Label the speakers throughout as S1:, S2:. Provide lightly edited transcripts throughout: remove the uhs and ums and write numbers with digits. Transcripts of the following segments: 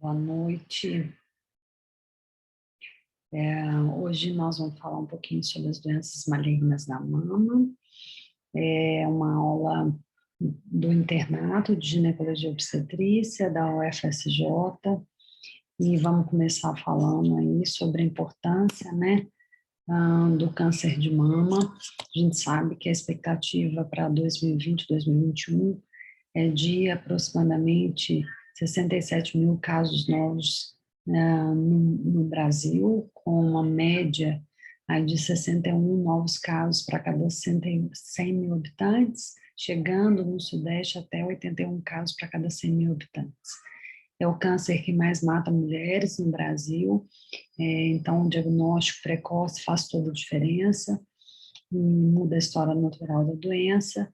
S1: Boa noite. Hoje nós vamos falar um pouquinho sobre as doenças malignas da mama. É uma aula do internato de ginecologia e obstetrícia da UFSJ e vamos começar falando aí sobre a importância, né, do câncer de mama. A gente sabe que a expectativa para 2020, 2021 é de aproximadamente 67 mil casos novos no Brasil, com uma média aí de 61 novos casos para cada 100 mil habitantes, chegando no Sudeste até 81 casos para cada 100 mil habitantes. É o câncer que mais mata mulheres no Brasil, então o diagnóstico precoce faz toda a diferença, e muda a história natural da doença,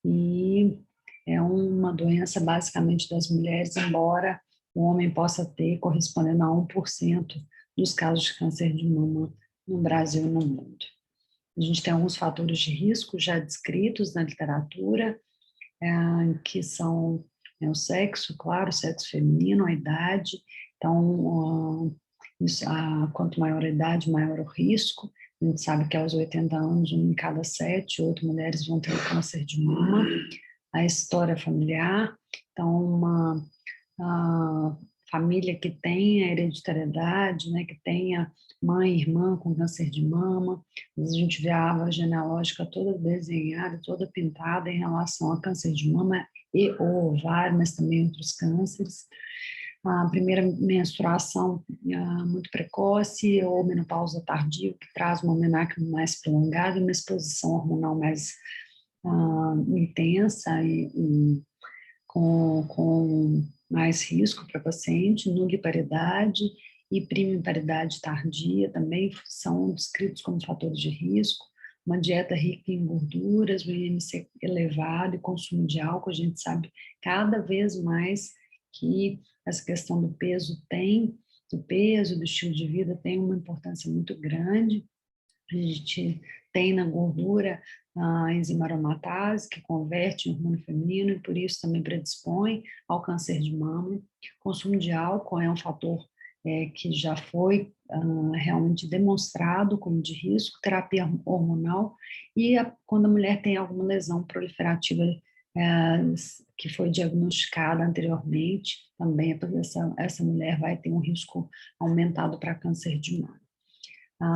S1: e é uma doença basicamente das mulheres, embora o homem possa ter, correspondendo a 1% dos casos de câncer de mama no Brasil e no mundo. A gente tem alguns fatores de risco já descritos na literatura, que são o sexo, claro, o sexo feminino, a idade. Então, quanto maior a idade, maior o risco. A gente sabe que aos 80 anos, 1 em cada 7, 8 mulheres vão ter câncer de mama. A história familiar, então a família que tenha hereditariedade, né, que tenha mãe e irmã com câncer de mama, a gente vê a árvore genealógica toda desenhada, toda pintada em relação a câncer de mama e ou ovário, mas também outros cânceres. A primeira menstruação muito precoce ou menopausa tardia, que traz uma menarquia mais prolongada e uma exposição hormonal mais intensa e com mais risco para paciente, nulliparidade e primiparidade tardia também são descritos como fatores de risco. Uma dieta rica em gorduras, o IMC elevado e consumo de álcool, a gente sabe cada vez mais que essa questão do peso do estilo de vida tem uma importância muito grande. A gente tem na gordura a enzima aromatase, que converte em hormônio feminino e por isso também predispõe ao câncer de mama. Consumo de álcool é um fator que já foi realmente demonstrado como de risco, terapia hormonal, e quando a mulher tem alguma lesão proliferativa que foi diagnosticada anteriormente, também essa mulher vai ter um risco aumentado para câncer de mama.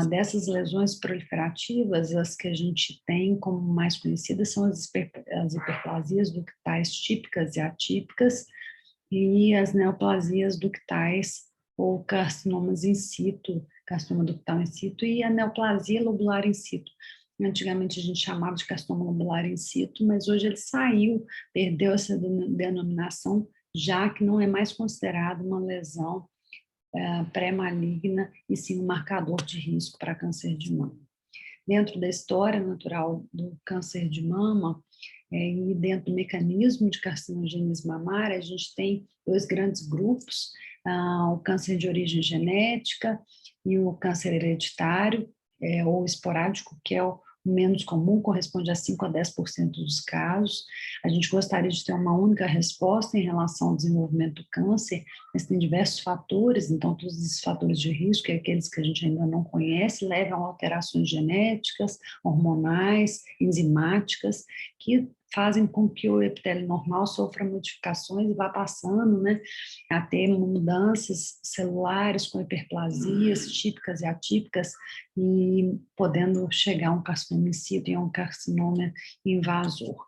S1: Dessas lesões proliferativas, as que a gente tem como mais conhecidas são as hiperplasias ductais típicas e atípicas e as neoplasias ductais ou carcinomas in situ, carcinoma ductal in situ e a neoplasia lobular in situ. Antigamente a gente chamava de carcinoma lobular in situ, mas hoje ele saiu, perdeu essa denominação, já que não é mais considerado uma lesão pré-maligna e sim um marcador de risco para câncer de mama. Dentro da história natural do câncer de mama e dentro do mecanismo de carcinogênese mamária, a gente tem dois grandes grupos, o câncer de origem genética e o câncer hereditário ou esporádico, que é o menos comum, corresponde a 5 a 10% dos casos. A gente gostaria de ter uma única resposta em relação ao desenvolvimento do câncer, mas tem diversos fatores, então todos esses fatores de risco, e aqueles que a gente ainda não conhece, levam a alterações genéticas, hormonais, enzimáticas, que fazem com que o epitélio normal sofra modificações e vá passando, né, a ter mudanças celulares com hiperplasias típicas e atípicas e podendo chegar a um carcinoma in situ e a um carcinoma invasor.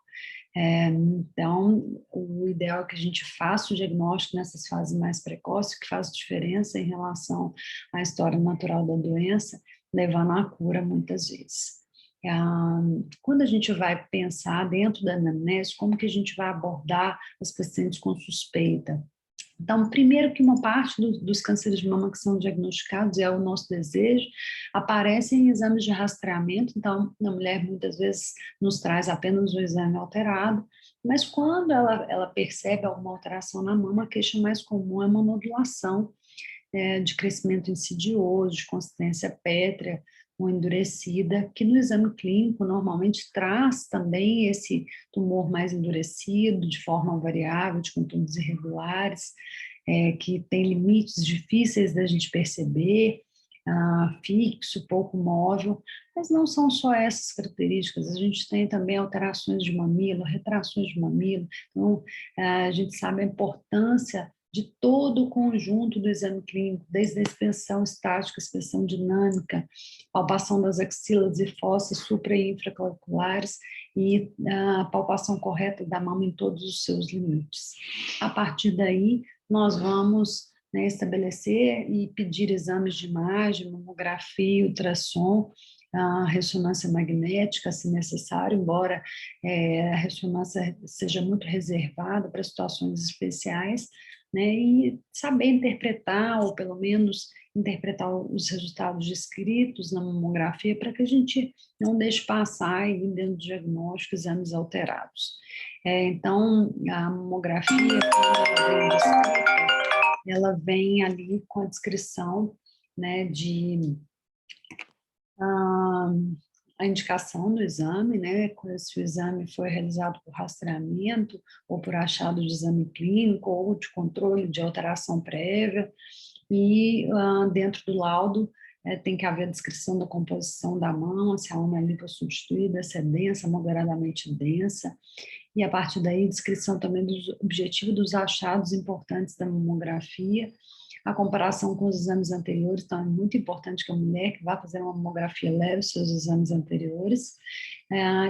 S1: Então, o ideal é que a gente faça o diagnóstico nessas fases mais precoces, que faz diferença em relação à história natural da doença, levando à cura muitas vezes. Quando a gente vai pensar dentro da anamnese, como que a gente vai abordar as pacientes com suspeita? Então, primeiro que uma parte dos cânceres de mama que são diagnosticados, e é o nosso desejo, aparecem em exames de rastreamento, então a mulher muitas vezes nos traz apenas o exame alterado, mas quando ela percebe alguma alteração na mama, a queixa mais comum é uma nodulação de crescimento insidioso, de consistência pétrea ou endurecida, que no exame clínico normalmente traz também esse tumor mais endurecido, de forma variável, de contornos irregulares, que tem limites difíceis da gente perceber, fixo, pouco móvel, mas não são só essas características, a gente tem também alterações de mamilo, retrações de mamilo, então a gente sabe a importância de todo o conjunto do exame clínico, desde a expansão estática, expansão dinâmica, palpação das axilas e fossas supra- e infraclaviculares e a palpação correta da mama em todos os seus limites. A partir daí, nós vamos, né, estabelecer e pedir exames de imagem, mamografia, ultrassom, a ressonância magnética, se necessário, embora a ressonância seja muito reservada para situações especiais, né, e saber interpretar, ou pelo menos interpretar os resultados descritos na mamografia, para que a gente não deixe passar aí dentro do diagnóstico exames alterados. Então, a mamografia, quando ela vem descrita, ela vem ali com a descrição, né, de a indicação do exame, né, se o exame foi realizado por rastreamento, ou por achado de exame clínico, ou de controle de alteração prévia, e dentro do laudo tem que haver a descrição da composição da mama, se a mama é lipossubstituída, se é densa, moderadamente densa, e a partir daí descrição também do objetivo dos achados importantes da mamografia, a comparação com os exames anteriores, então é muito importante que a mulher que vá fazer uma mamografia leve os seus exames anteriores,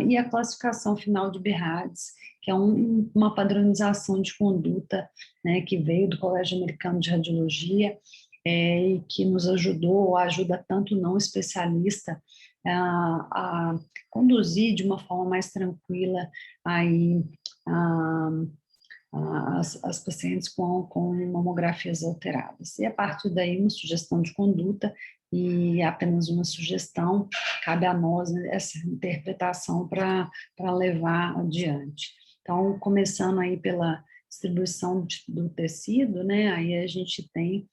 S1: e a classificação final de BIRADS, que é uma padronização de conduta, né, que veio do Colégio Americano de Radiologia, e que nos ajudou, ajuda tanto o não especialista a conduzir de uma forma mais tranquila aí, as pacientes com mamografias alteradas. E a partir daí, uma sugestão de conduta, e apenas uma sugestão, cabe a nós, né, essa interpretação para levar adiante. Então, começando aí pela distribuição do tecido, né, aí a gente tem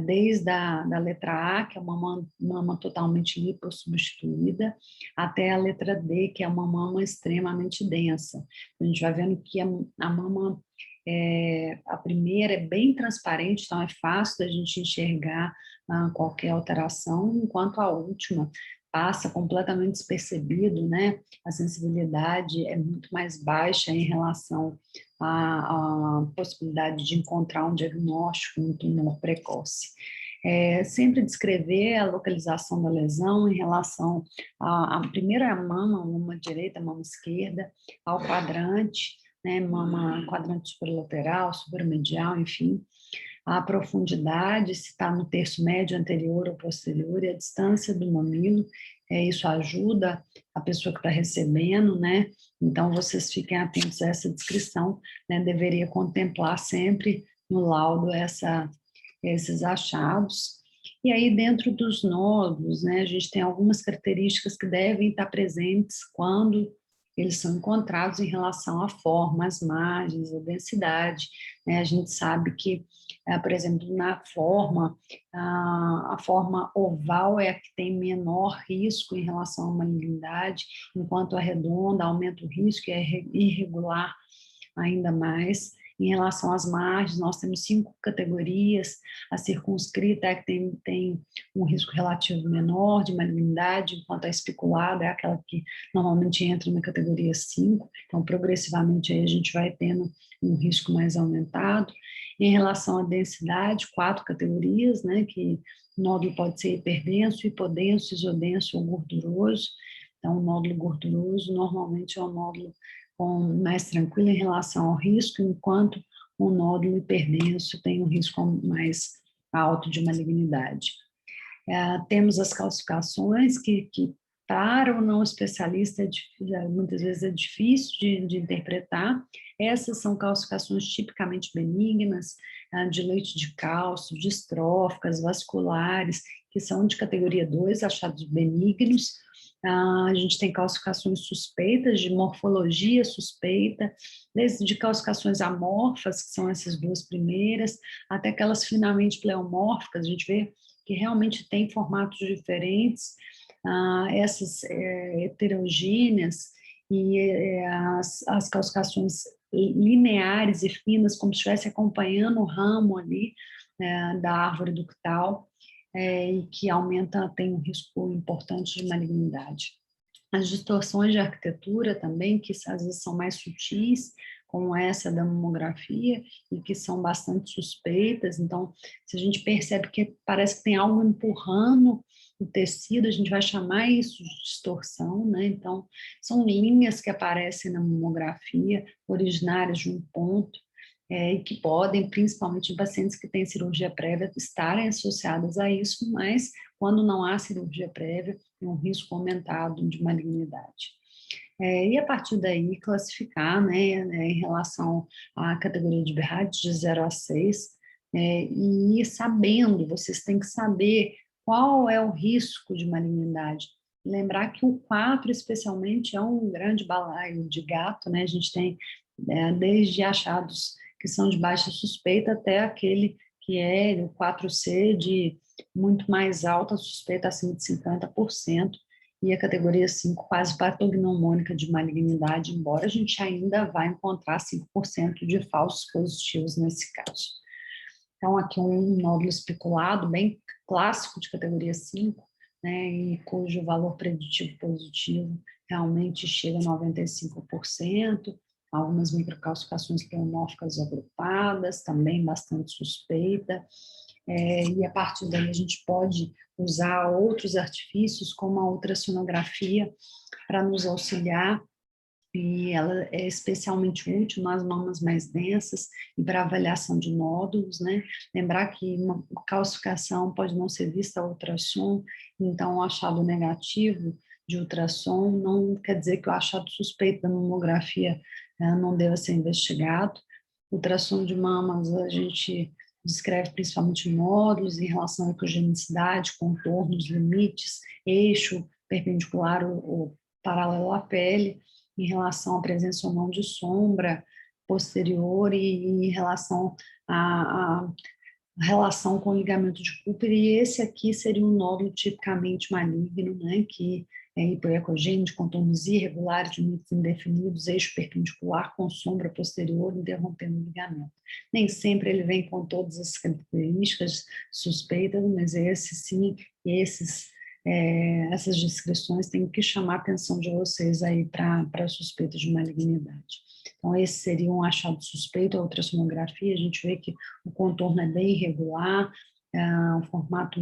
S1: desde da letra A, que é uma mama totalmente lipossubstituída, até a letra D, que é uma mama extremamente densa. A gente vai vendo que a mama, a primeira é bem transparente, então é fácil da gente enxergar qualquer alteração, enquanto a última passa completamente despercebido, né? A sensibilidade é muito mais baixa em relação à possibilidade de encontrar um diagnóstico, um tumor precoce. Sempre descrever a localização da lesão em relação à primeira mama direita, mama esquerda, ao quadrante, né, mama, quadrante superlateral, supermedial, enfim, a profundidade, se está no terço médio anterior ou posterior, e a distância do mamilo, isso ajuda a pessoa que está recebendo, né? Então, vocês fiquem atentos a essa descrição, né? Deveria contemplar sempre no laudo esses achados. E aí, dentro dos nódulos, né, a gente tem algumas características que devem estar presentes quando eles são encontrados em relação à forma, às margens, à densidade, né? A gente sabe que, por exemplo, na forma, a forma oval é a que tem menor risco em relação à malignidade, enquanto a redonda aumenta o risco e é irregular ainda mais. Em relação às margens, nós temos 5 categorias. A circunscrita é que tem um risco relativo menor de malignidade, enquanto a especulada é aquela que normalmente entra na categoria 5. Então, progressivamente, aí a gente vai tendo um risco mais aumentado. Em relação à densidade, 4 categorias, né, que o nódulo pode ser hiperdenso, hipodenso, isodenso ou gorduroso. Então, o nódulo gorduroso normalmente é um nódulo mais tranquilo em relação ao risco, enquanto o nódulo hiperdenso tem um risco mais alto de malignidade. Temos as calcificações que para o não especialista muitas vezes é difícil de interpretar. Essas são calcificações tipicamente benignas, de leite de cálcio, distróficas, vasculares, que são de categoria 2, achados benignos. A gente tem calcificações suspeitas, de morfologia suspeita, desde de calcificações amorfas, que são essas duas primeiras, até aquelas finamente pleomórficas, a gente vê que realmente tem formatos diferentes, essas heterogêneas, e as calcificações lineares e finas, como se estivesse acompanhando o ramo ali da árvore ductal, e que tem um risco importante de malignidade. As distorções de arquitetura também, que às vezes são mais sutis, como essa da mamografia, e que são bastante suspeitas. Então, se a gente percebe que parece que tem algo empurrando o tecido, a gente vai chamar isso de distorção, né? Então, são linhas que aparecem na mamografia, originárias de um ponto, e que podem, principalmente em pacientes que têm cirurgia prévia, estarem associadas a isso, mas quando não há cirurgia prévia, tem um risco aumentado de malignidade. E a partir daí classificar, né, em relação à categoria de Berard de 0 a 6, e ir sabendo, vocês têm que saber qual é o risco de malignidade. Lembrar que o 4, especialmente, é um grande balaio de gato, né? A gente tem desde achados que são de baixa suspeita até aquele que é o 4C de muito mais alta suspeita, acima de 50%, e a categoria 5 quase patognomônica de malignidade, embora a gente ainda vá encontrar 5% de falsos positivos nesse caso. Então, aqui um nódulo especulado, bem clássico de categoria 5, né, e cujo valor preditivo positivo realmente chega a 95%, algumas microcalcificações pleomórficas agrupadas, também bastante suspeita, e a partir daí a gente pode usar outros artifícios, como a ultrassonografia, para nos auxiliar, e ela é especialmente útil nas mamas mais densas e para avaliação de nódulos, né? Lembrar que uma calcificação pode não ser vista a ultrassom, então o achado negativo de ultrassom não quer dizer que o achado suspeito da mamografia não deva ser investigado. Ultrassom de mamas a gente descreve principalmente nódulos em relação à ecogenicidade, contornos, limites, eixo perpendicular ou paralelo à pele, em relação à presença ou não de sombra posterior e em relação à relação com o ligamento de Cooper, e esse aqui seria um nódulo tipicamente maligno, né, que é hipoecogêneo, de contornos irregulares, limites indefinidos, eixo perpendicular com sombra posterior, interrompendo o ligamento. Nem sempre ele vem com todas as características suspeitas, mas esse sim, essas descrições têm que chamar a atenção de vocês aí para a suspeita de malignidade. Então, esse seria um achado suspeito, a ultrassonografia, a gente vê que o contorno é bem irregular, o formato,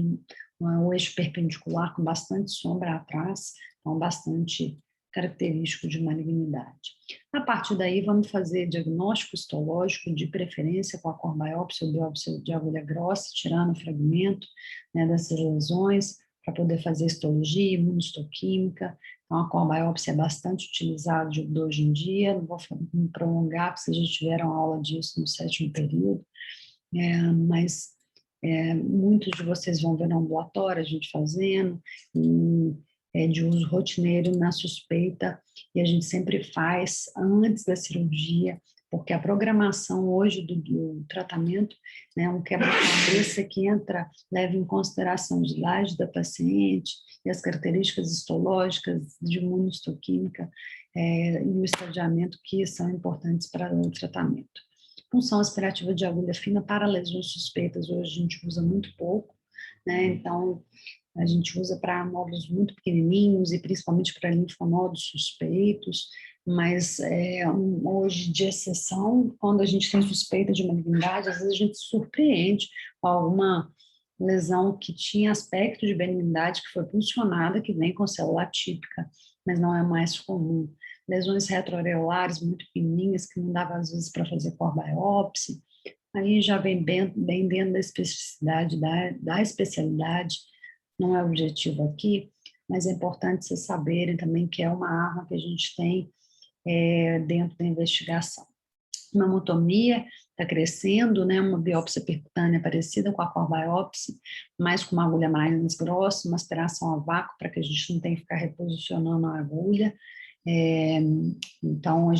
S1: o eixo perpendicular com bastante sombra atrás, então bastante característico de malignidade. A partir daí, vamos fazer diagnóstico histológico, de preferência com a corbiópsia ou biópsia de agulha grossa, tirando o fragmento, né, dessas lesões, para poder fazer histologia, imunohistoquímica. Então, a corbiópsia é bastante utilizada hoje em dia, não vou me prolongar, porque vocês já tiveram aula disso no 7º período, mas muitos de vocês vão ver no ambulatório a gente fazendo, de uso rotineiro na suspeita, e a gente sempre faz antes da cirurgia, porque a programação hoje do tratamento, né, um quebra-cabeça que leva em consideração a idade da paciente e as características histológicas de imunohistoquímica e o estadiamento que são importantes para o tratamento. Punção aspirativa de agulha fina para lesões suspeitas, hoje a gente usa muito pouco, né, então a gente usa para nódulos muito pequenininhos e principalmente para linfonodos suspeitos, mas hoje, de exceção, quando a gente tem suspeita de malignidade, às vezes a gente se surpreende com alguma lesão que tinha aspecto de benignidade, que foi puncionada, que vem com célula típica, mas não é mais comum. Lesões retroareolares muito pequenininhas, que não dava às vezes para fazer corbiópsia, aí já vem bem dentro da especificidade, da especialidade, não é o objetivo aqui, mas é importante vocês saberem também que é uma arma que a gente tem dentro da investigação. Mamotomia está crescendo, né? Uma biópsia percutânea parecida com a corbiópsia, mas com uma agulha mais grossa, uma aspiração a vácuo para que a gente não tenha que ficar reposicionando a agulha. Então,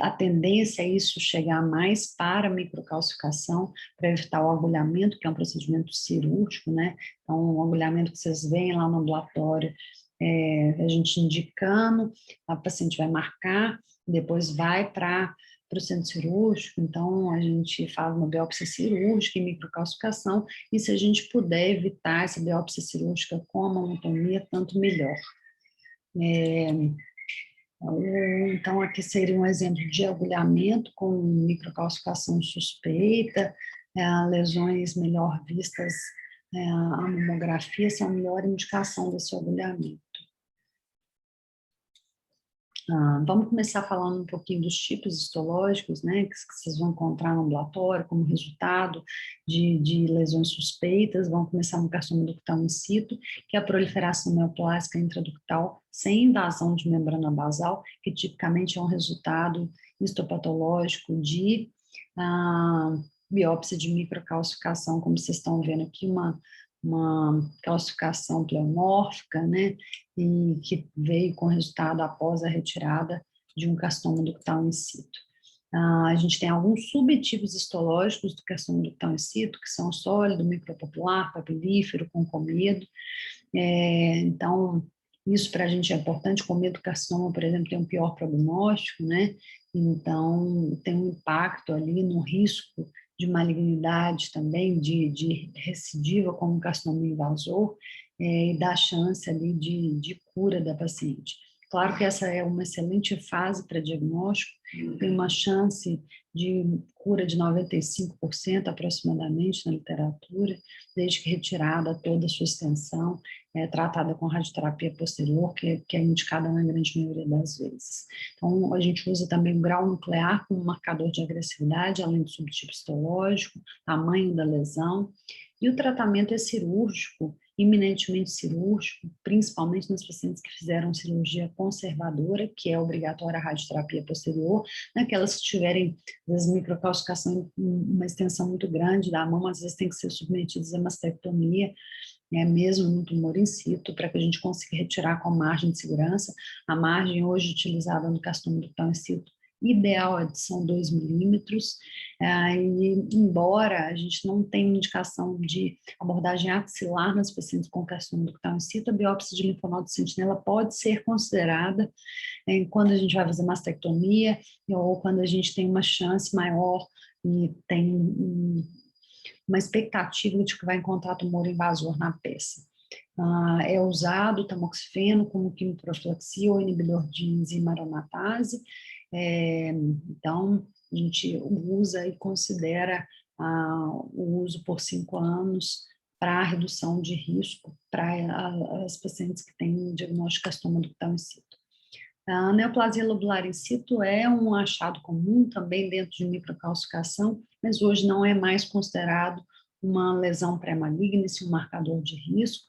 S1: a tendência é isso chegar mais para a microcalcificação, para evitar o agulhamento, que é um procedimento cirúrgico, né? Então, o agulhamento que vocês veem lá no ambulatório, a gente indicando, a paciente vai marcar, depois vai para para o centro cirúrgico, então a gente faz uma biópsia cirúrgica e microcalcificação, e se a gente puder evitar essa biópsia cirúrgica com a mamotomia, tanto melhor. Então, aqui seria um exemplo de agulhamento com microcalcificação suspeita, lesões melhor vistas, a mamografia são a melhor indicação desse agulhamento. Vamos começar falando um pouquinho dos tipos histológicos, né, que vocês vão encontrar no ambulatório como resultado de lesões suspeitas. Vamos começar no carcinoma ductal in situ, que é a proliferação neoplásica intraductal sem invasão de membrana basal, que tipicamente é um resultado histopatológico de biópsia de microcalcificação, como vocês estão vendo aqui, uma calcificação pleomórfica, né, e que veio com resultado após a retirada de um carcinoma ductal in situ. A gente tem alguns subtipos histológicos do carcinoma ductal in situ, que são sólido, micropapular, papilífero, concomido. Então, isso para a gente é importante. Comedo carcinoma, por exemplo, tem um pior prognóstico, né? Então, tem um impacto ali no risco de malignidade também, de recidiva como carcinoma invasor, e dá chance ali de cura da paciente. Claro que essa é uma excelente fase para diagnóstico, tem uma chance de cura de 95% aproximadamente na literatura, desde que retirada toda a sua extensão, tratada com radioterapia posterior, que é indicada na grande maioria das vezes. Então, a gente usa também o grau nuclear como marcador de agressividade, além do subtipo histológico, tamanho da lesão, e o tratamento é cirúrgico, iminentemente cirúrgico, principalmente nas pacientes que fizeram cirurgia conservadora, que é obrigatória a radioterapia posterior, naquelas que tiverem, às vezes, microcalcificação, uma extensão muito grande da mama, às vezes tem que ser submetidas a mastectomia, mesmo no tumor in situ, para que a gente consiga retirar com margem de segurança. A margem hoje utilizada no carcinoma ductal in situ, ideal são 2 milímetros, e embora a gente não tenha indicação de abordagem axilar nas pacientes com carcinoma ductal in situ, a biópsia de linfonodo sentinela pode ser considerada quando a gente vai fazer mastectomia ou quando a gente tem uma chance maior e tem uma expectativa de que vai encontrar tumor invasor na peça. É usado o tamoxifeno como quimioprofilaxia ou inibidor de enzima aromatase. Então, a gente usa e considera o uso por 5 anos para redução de risco para as pacientes que têm diagnóstico de carcinoma ductal in situ. A neoplasia lobular in situ é um achado comum também dentro de microcalcificação, mas hoje não é mais considerado uma lesão pré-maligna, um marcador de risco.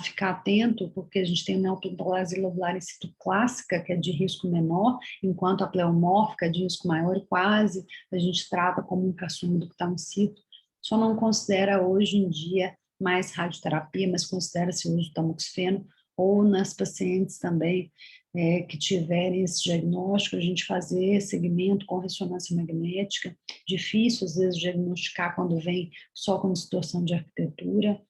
S1: Ficar atento, porque a gente tem a neoplasia lobular in situ clássica, que é de risco menor, enquanto a pleomórfica é de risco maior, e quase a gente trata como um carcinoma ductal in situ. Só não considera hoje em dia mais radioterapia, mas considera-se o uso do tamoxifeno, ou nas pacientes também que tiverem esse diagnóstico, a gente fazer segmento com ressonância magnética, difícil às vezes diagnosticar quando vem só com distorção de arquitetura,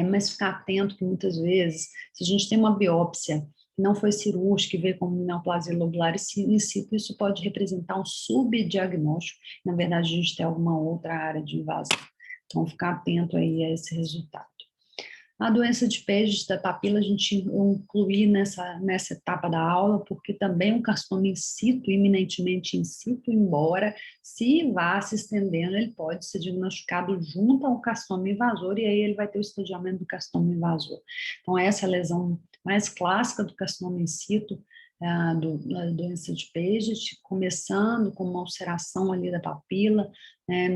S1: mas ficar atento que muitas vezes, se a gente tem uma biópsia que não foi cirúrgica e veio como neoplasia lobular in situ, isso pode representar um subdiagnóstico, na verdade a gente tem alguma outra área de invasão, então ficar atento aí a esse resultado. A doença de Paget da papila a gente inclui nessa etapa da aula, porque também é um carcinoma in situ, iminentemente in situ, embora se vá se estendendo, ele pode ser diagnosticado junto ao carcinoma invasor, e aí ele vai ter o estadiamento do carcinoma invasor. Então, essa é a lesão mais clássica do carcinoma in situ, da doença de Paget, começando com uma ulceração ali da papila,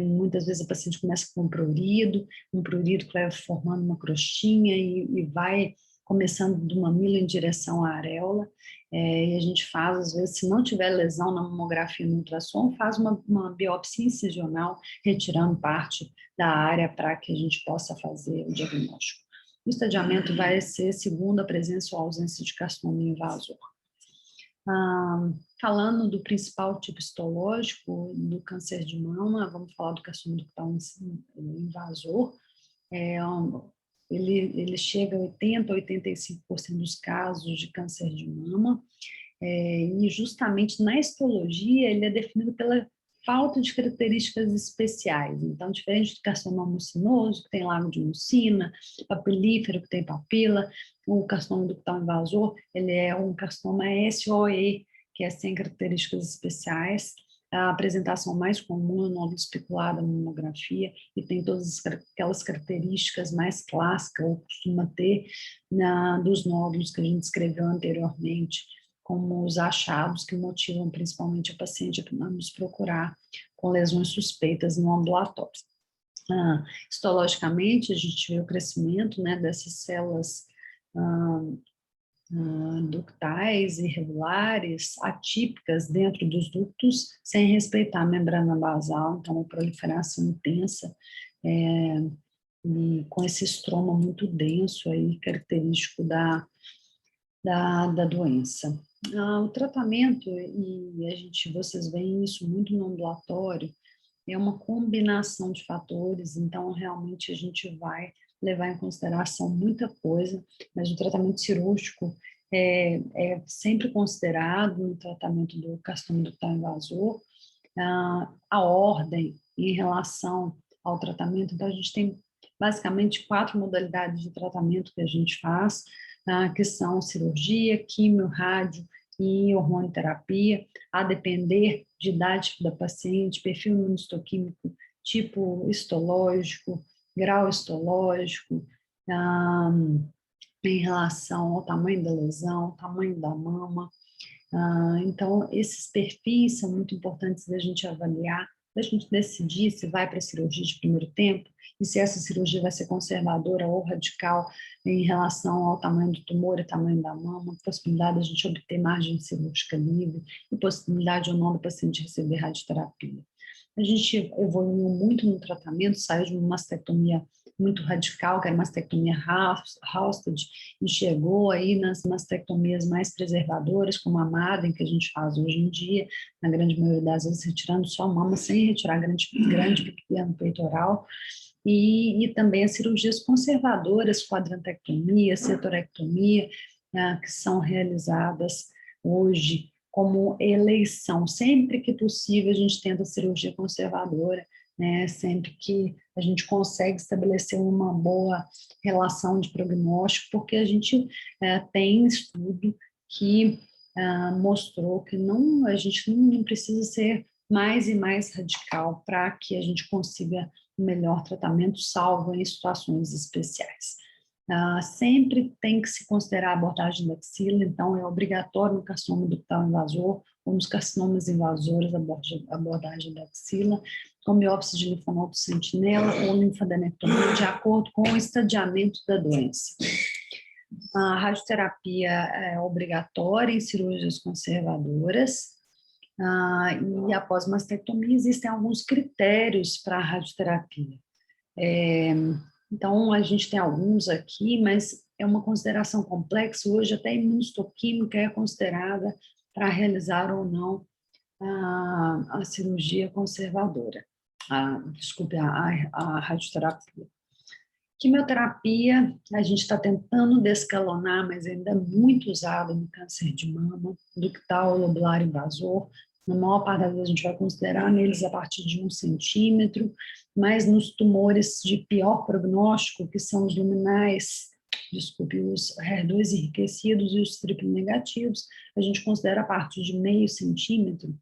S1: muitas vezes a paciente começa com um prurido que vai formando uma crostinha e vai começando do mamilo em direção à areola, e a gente faz, às vezes, se não tiver lesão na mamografia no ultrassom, faz uma biópsia incisional, retirando parte da área para que a gente possa fazer o diagnóstico. O estadiamento vai ser segundo a presença ou ausência de carcinoma invasor. Falando do principal tipo histológico do câncer de mama, vamos falar do carcinoma ductal invasor. Ele chega a 80% a 85% dos casos de câncer de mama. E justamente na histologia ele é definido pela falta de características especiais. Então, diferente do carcinoma mucinoso, que tem lago de mucina, papilífero, que tem papila, o carcinoma ductal invasor, ele é um carcinoma SOE, que é sem características especiais. A apresentação mais comum é o nódulo especulado na mamografia e tem todas aquelas características mais clássicas, ou costuma ter, dos nódulos que a gente descreveu anteriormente, como os achados que motivam principalmente a paciente a nos procurar com lesões suspeitas no ambulatório. Histologicamente, a gente vê o crescimento, né, dessas células ductais irregulares, atípicas dentro dos ductos, sem respeitar a membrana basal, então uma proliferação intensa, e com esse estroma muito denso aí, característico da doença. O tratamento, e vocês veem isso muito no ambulatório, é uma combinação de fatores, então realmente a gente vai levar em consideração muita coisa, mas o tratamento cirúrgico é sempre considerado no tratamento do carcinoma ductal invasor. A ordem em relação ao tratamento, então a gente tem basicamente 4 modalidades de tratamento que a gente faz, que são cirurgia, quimio, rádio e hormonoterapia, a depender de idade da paciente, perfil imunohistoquímico, tipo histológico, grau histológico, em relação ao tamanho da lesão, tamanho da mama. Então, esses perfis são muito importantes da gente avaliar, da gente decidir se vai para a cirurgia de primeiro tempo e se essa cirurgia vai ser conservadora ou radical em relação ao tamanho do tumor e tamanho da mama, possibilidade de a gente obter margem cirúrgica livre e possibilidade ou não do paciente receber radioterapia. A gente evoluiu muito no tratamento, saiu de uma mastectomia muito radical, que era a mastectomia Halsted, e chegou aí nas mastectomias mais preservadoras, como a Madden, que a gente faz hoje em dia, na grande maioria das vezes retirando só a mama, sem retirar grande pequeno peitoral, e também as cirurgias conservadoras, quadrantectomia, setorectomia, que são realizadas hoje como eleição. Sempre que possível, a gente tenta cirurgia conservadora, né? Sempre que a gente consegue estabelecer uma boa relação de prognóstico, porque a gente tem estudo que mostrou que a gente não precisa ser mais e mais radical para que a gente consiga um melhor tratamento, salvo em situações especiais. Sempre tem que se considerar a abordagem da axila, então é obrigatório no carcinoma ductal invasor ou nos carcinomas invasores a abordagem da axila, com biópsia de linfonodo sentinela ou linfadenectomia, de acordo com o estadiamento da doença. A radioterapia é obrigatória em cirurgias conservadoras, e após mastectomia existem alguns critérios para a radioterapia. Então, a gente tem alguns aqui, mas é uma consideração complexa. Hoje, até a imunohistoquímica é considerada para realizar ou não a cirurgia conservadora. A radioterapia. Quimioterapia, a gente está tentando descalonar, mas ainda é muito usado no câncer de mama, ductal lobular invasor. Na maior parte das vezes a gente vai considerar neles a partir de 1 centímetro, mas nos tumores de pior prognóstico, que são os luminais, os HER2 enriquecidos e os triplo negativos, a gente considera a partir de meio centímetro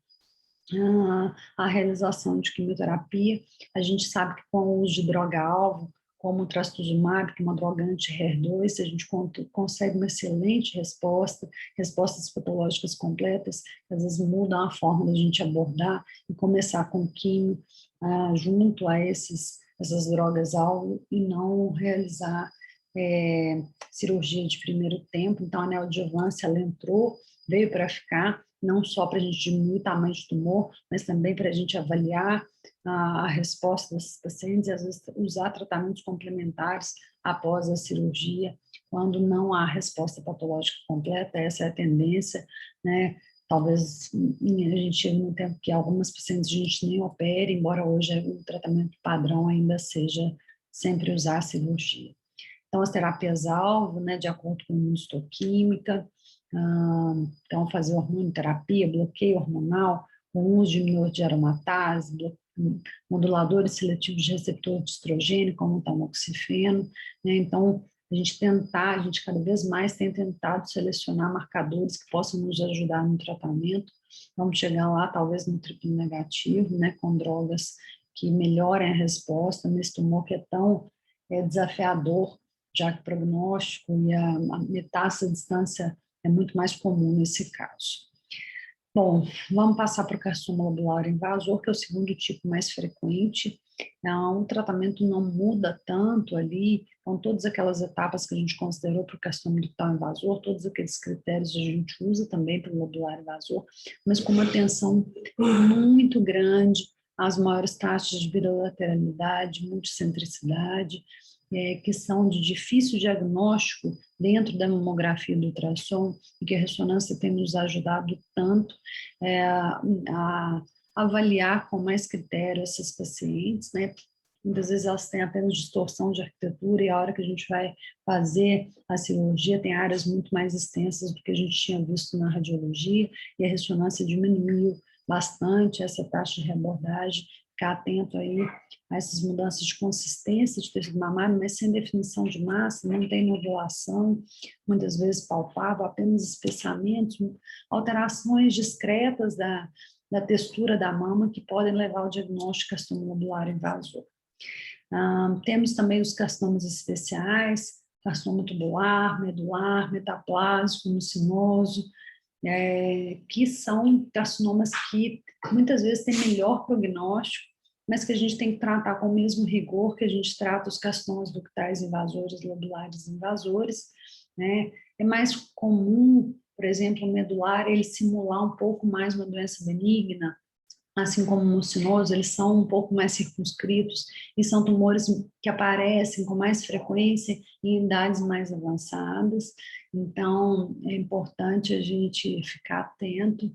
S1: a realização de quimioterapia. A gente sabe que com o uso de droga-alvo, como o trastuzumab, que é uma droga anti-HER2, a gente consegue uma excelente respostas patológicas completas, que às vezes mudam a forma da gente abordar e começar com quimio junto a essas drogas-alvo e não realizar cirurgia de primeiro tempo. Então, a neoadjuvância, ela veio para ficar, não só para a gente diminuir o tamanho de tumor, mas também para a gente avaliar a resposta desses pacientes e, às vezes, usar tratamentos complementares após a cirurgia, quando não há resposta patológica completa. Essa é a tendência, né? Talvez a gente chegue num tempo que algumas pacientes a gente nem opere, embora hoje o tratamento padrão ainda seja sempre usar a cirurgia. Então, as terapias-alvo, né, de acordo com a imunohistoquímica, Então, fazer hormonioterapia, bloqueio hormonal, o uso de inibidor de aromatase, moduladores seletivos de receptor de estrogênio, como o tamoxifeno, né? Então, a gente cada vez mais tem tentado selecionar marcadores que possam nos ajudar no tratamento. Vamos chegar lá, talvez, no triplo negativo, né, com drogas que melhorem a resposta nesse tumor que é tão desafiador, já que o prognóstico e a metástase à distância é muito mais comum nesse caso. Bom, vamos passar para o carcinoma lobular invasor, que é o segundo tipo mais frequente. O tratamento não muda tanto ali, então todas aquelas etapas que a gente considerou para o carcinoma ductal invasor, todos aqueles critérios a gente usa também para o lobular invasor, mas com uma atenção muito grande às maiores taxas de bilateralidade, multicentricidade, que são de difícil diagnóstico dentro da mamografia do ultrassom, e que a ressonância tem nos ajudado tanto a avaliar com mais critério essas pacientes, né? Muitas vezes elas têm apenas distorção de arquitetura e a hora que a gente vai fazer a cirurgia tem áreas muito mais extensas do que a gente tinha visto na radiologia, e a ressonância diminuiu bastante essa taxa de reabordagem. Ficar atento aí a essas mudanças de consistência de tecido mamário, mas sem definição de massa, não tem nodulação, muitas vezes palpável, apenas espessamentos, alterações discretas da textura da mama que podem levar ao diagnóstico de carcinoma lobular invasor. Temos também os carcinomas especiais, carcinoma tubular, medular, metaplásico, mucinoso, que são carcinomas que muitas vezes têm melhor prognóstico, mas que a gente tem que tratar com o mesmo rigor que a gente trata os carcinomas ductais invasores, lobulares invasores, né? É mais comum, por exemplo, o medular, ele simular um pouco mais uma doença benigna, assim como o mucinoso, eles são um pouco mais circunscritos e são tumores que aparecem com mais frequência em idades mais avançadas. Então, é importante a gente ficar atento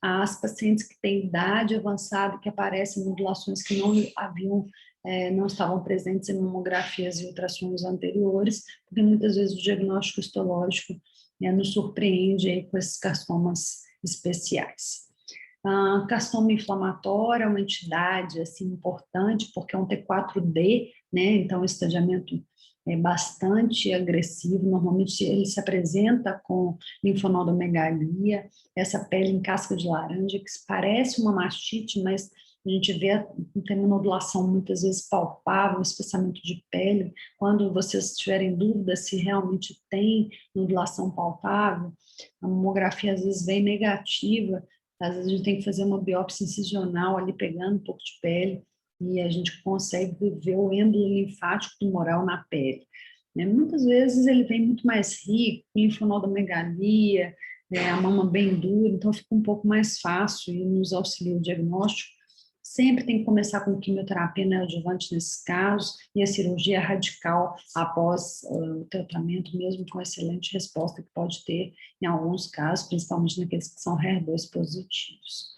S1: às pacientes que têm idade avançada, que aparecem modulações que não estavam presentes em mamografias e ultrassons anteriores, porque muitas vezes o diagnóstico histológico nos surpreende aí com esses carcinomas especiais. Carcinoma inflamatório é uma entidade assim, importante, porque é um T4D, né? Então o estadiamento é bastante agressivo, normalmente ele se apresenta com linfonodomegalia, essa pele em casca de laranja, que parece uma mastite, mas a gente vê, tem uma nodulação muitas vezes palpável, um espessamento de pele. Quando vocês tiverem dúvida se realmente tem nodulação palpável, a mamografia às vezes vem negativa, às vezes a gente tem que fazer uma biópsia incisional ali, pegando um pouco de pele, e a gente consegue ver o êmbolo linfático tumoral na pele. Muitas vezes ele vem muito mais rico, linfonodomegalia, a mama bem dura, então fica um pouco mais fácil e nos auxilia o diagnóstico. Sempre tem que começar com quimioterapia neoadjuvante nesses casos e a cirurgia radical após o tratamento, mesmo com excelente resposta que pode ter em alguns casos, principalmente naqueles que são HER2 positivos.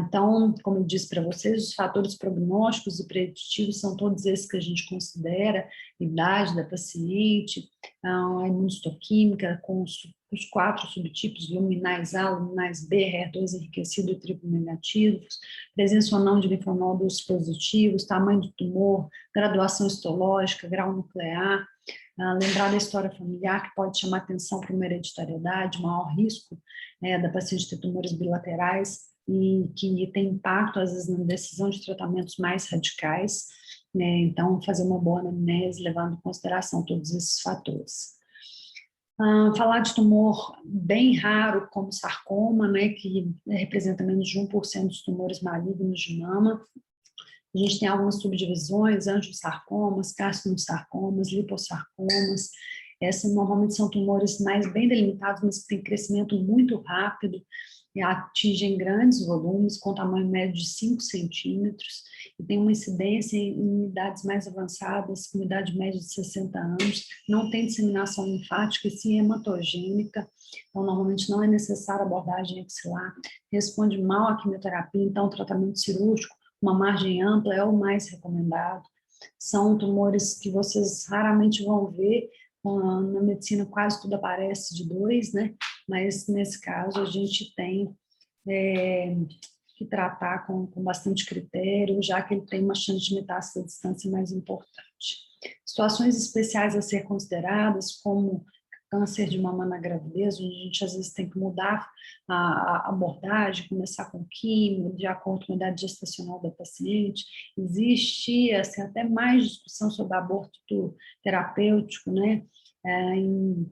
S1: Então, como eu disse para vocês, os fatores prognósticos e preditivos são todos esses que a gente considera: idade da paciente, a imunohistoquímica com os 4 subtipos, luminais A, luminais B, HER2 enriquecido e triplo negativos, presença ou não de linfonodos positivos, tamanho do tumor, graduação histológica, grau nuclear, lembrar da história familiar, que pode chamar atenção para uma hereditariedade, maior risco da paciente ter tumores bilaterais, e que tem impacto, às vezes, na decisão de tratamentos mais radicais, né? Então, fazer uma boa anamnese, levando em consideração todos esses fatores. Falar de tumor bem raro, como sarcoma, né, que representa menos de 1% dos tumores malignos de mama. A gente tem algumas subdivisões: angiosarcomas, carcinosarcomas, lipossarcomas. Essas normalmente são tumores mais bem delimitados, mas que têm crescimento muito rápido, e atingem grandes volumes, com tamanho médio de 5 centímetros, e tem uma incidência em idades mais avançadas, com idade média de 60 anos, não tem disseminação linfática e sim hematogênica, então normalmente não é necessária abordagem axilar, responde mal à quimioterapia, então o tratamento cirúrgico, uma margem ampla, é o mais recomendado. São tumores que vocês raramente vão ver Na medicina quase tudo aparece de 2, né? Mas nesse caso a gente tem que tratar com bastante critério, já que ele tem uma chance de metástase à distância mais importante. Situações especiais a ser consideradas, como câncer de mama na gravidez, onde a gente às vezes tem que mudar a abordagem, começar com químio, de acordo com a idade gestacional da paciente. Existe assim, até mais discussão sobre aborto terapêutico, né?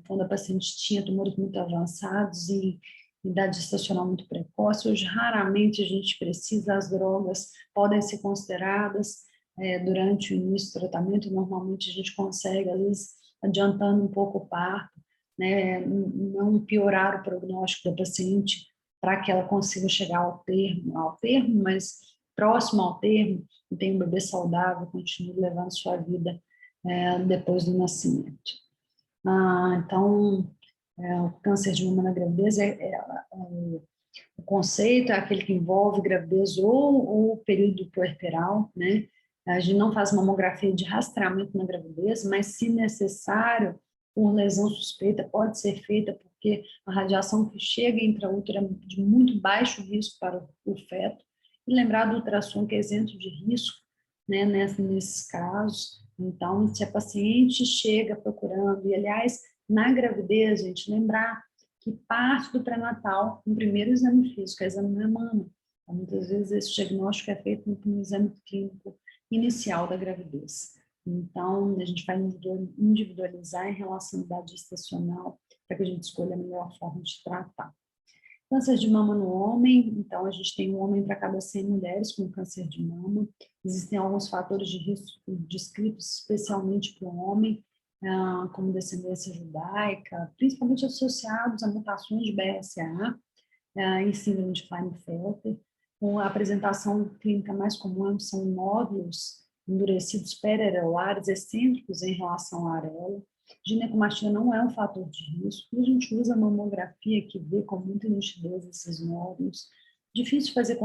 S1: Quando a paciente tinha tumores muito avançados e idade gestacional muito precoce. Hoje, raramente a gente precisa, as drogas podem ser consideradas durante o início do tratamento. Normalmente a gente consegue, às vezes, adiantando um pouco o parto, né, não piorar o prognóstico da paciente para que ela consiga chegar ao termo, mas próximo ao termo, e tenha um bebê saudável, continue levando sua vida depois do nascimento. Então, o câncer de mama na gravidez o conceito é aquele que envolve gravidez ou o período puerperal, né? A gente não faz mamografia de rastreamento na gravidez, mas, se necessário, por lesão suspeita, pode ser feita, porque a radiação que chega intraútero é de muito baixo risco para o feto. E lembrar do ultrassom, que é isento de risco, né, nesses casos. Então, se a paciente chega procurando, e aliás, na gravidez, a gente lembrar que parte do pré-natal, no primeiro exame físico, é o exame da mama. Então, muitas vezes esse diagnóstico é feito no exame clínico inicial da gravidez. Então, a gente vai individualizar em relação à idade gestacional para que a gente escolha a melhor forma de tratar. Câncer de mama no homem, então a gente tem um homem para cada 100 mulheres com câncer de mama. Existem alguns fatores de risco descritos especialmente para o homem, como descendência judaica, principalmente associados a mutações de BRCA em síndrome de Klinefelter. A apresentação clínica mais comum são nódulos endurecidos periareolares excêntricos em relação à areola. Ginecomastia não é um fator de risco, e a gente usa a mamografia que vê com muita nitidez esses nódulos. Difícil fazer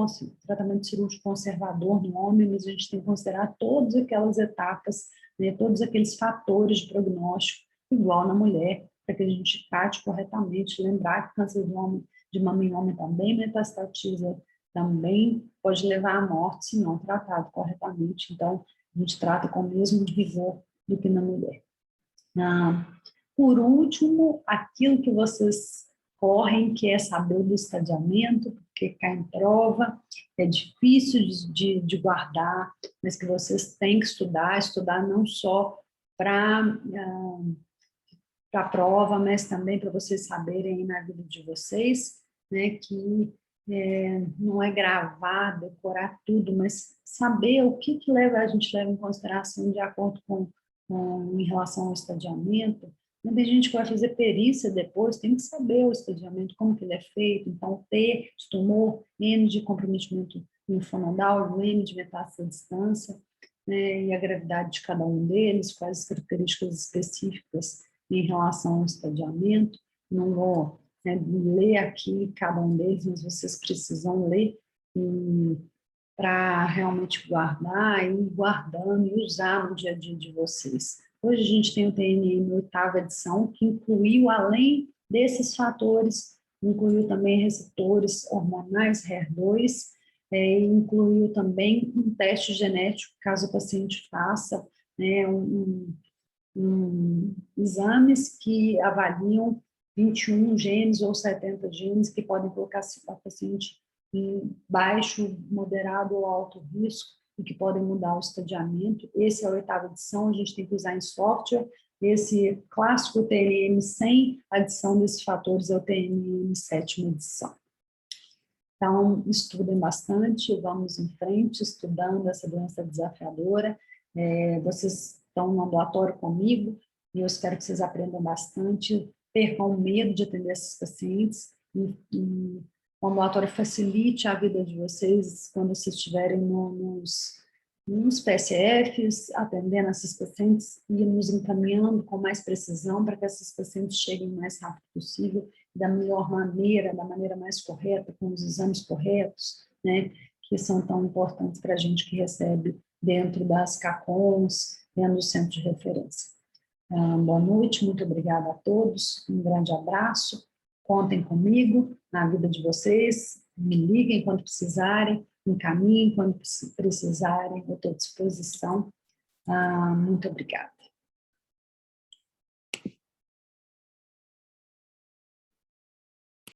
S1: tratamento cirúrgico conservador no homem, mas a gente tem que considerar todas aquelas etapas, né, todos aqueles fatores de prognóstico, igual na mulher, para que a gente trate corretamente. Lembrar que câncer de mama em homem também metastatiza, também pode levar à morte se não tratado corretamente. Então, a gente trata com o mesmo rigor do que na mulher. Por último, aquilo que vocês correm, que é saber do estadiamento, porque cai em prova, é difícil de guardar, mas que vocês têm que estudar não só para a prova, mas também para vocês saberem na vida de vocês, né, que não é gravar, decorar tudo, mas saber o que a gente leva em consideração de acordo em relação ao estadiamento. Tem gente que vai fazer perícia depois, tem que saber o estadiamento, como que ele é feito. Então, T de tumor, N de comprometimento linfonodal, N de metástase à distância, né, e a gravidade de cada um deles, quais as características específicas em relação ao estadiamento. Não vou ler aqui cada um deles, mas vocês precisam ler para realmente guardar, e ir guardando e usar no dia a dia de vocês. Hoje a gente tem o TNM oitava edição, que incluiu, além desses fatores, incluiu também receptores hormonais, HER2, incluiu também um teste genético, caso o paciente faça, né, exames que avaliam 21 genes ou 70 genes que podem colocar a paciente em baixo, moderado ou alto risco e que podem mudar o estadiamento. Esse é a oitava edição, a gente tem que usar em software. Esse clássico TNM sem adição desses fatores é o TNM sétima edição. Então, estudem bastante, vamos em frente, estudando essa doença desafiadora. Vocês estão no ambulatório comigo, e eu espero que vocês aprendam bastante, percam o medo de atender esses pacientes, e o ambulatório facilite a vida de vocês quando vocês estiverem nos PSFs, atendendo esses pacientes e nos encaminhando com mais precisão para que esses pacientes cheguem o mais rápido possível, da melhor maneira, da maneira mais correta, com os exames corretos, né, que são tão importantes para a gente que recebe dentro das CACONs, dentro do centro de referência. Boa noite, muito obrigada a todos, um grande abraço, contem comigo na vida de vocês, me liguem quando precisarem, encaminhem quando precisarem, eu estou à disposição. Muito obrigada.